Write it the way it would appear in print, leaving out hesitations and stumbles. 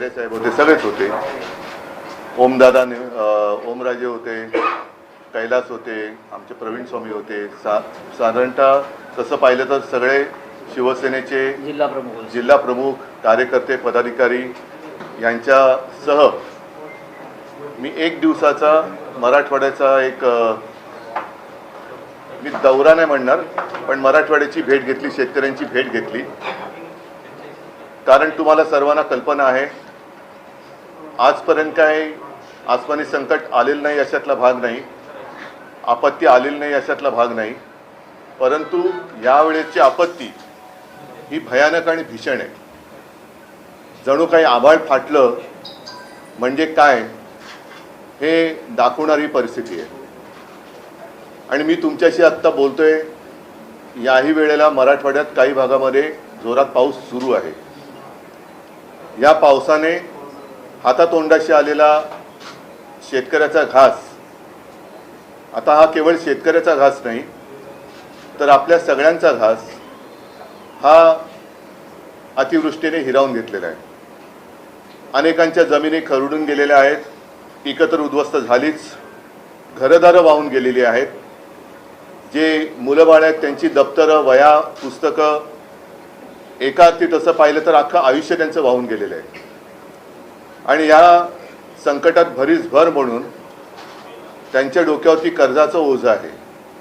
साहेब होते, सगळेच होते. ओमदादा ओमराजे होते, कैलास होते, आमचे प्रवीण स्वामी होते. साधारणतः तसं पाहिलं तर सगळे शिवसेनेचे जिल्हा प्रमुख कार्यकर्ते पदाधिकारी यांच्यासह मी एक दिवसाचा मराठवाड्याचा एक मी दौरा नाही म्हणणार पण मराठवाड्याची भेट घेतली, शेतकऱ्यांची भेट घेतली. कारण तुम्हाला सर्वांना कल्पना आहे आजपर्यंत काय आसमानी संकट आलेलं नाही अशातला भाग नाही, आपत्ती आलेली नाही अशातला भाग नाही. परंतु यावेळेची आपत्ती ही भयानक आणि भीषण आहे. जणू काही आभाळ फाटलं म्हणजे काय हे दाखवणारी परिस्थिती आहे. आणि मी तुमच्याशी आत्ता बोलतोय याही वेळेला मराठवाड्यात काही भागामध्ये जोरात पाऊस सुरू आहे. या पावसाने हातातोंडाशी आलेला शेतकऱ्याचा घास, आता हा केवळ शेतकऱ्याचा घास नाही तर आपल्या सगळ्यांचा घास हा अतिवृष्टीने हिरावून घेतलेला आहे. अनेकांच्या जमिनी खरडून गेलेल्या आहेत, पिकं तर उद्ध्वस्त झालीच, घरदारं वाहून गेलेली आहेत. जे मुलं बाळ आहेत त्यांची दप्तरं, वह्या, पुस्तकं, एका अर्थी तसं पाहिलं तर अख्खं आयुष्य त्यांचं वाहून गेलेलं आहे. आणि या संकटात भरीस भर म्हणून त्यांच्या डोक्यावरती कर्जाचं ओझं आहे.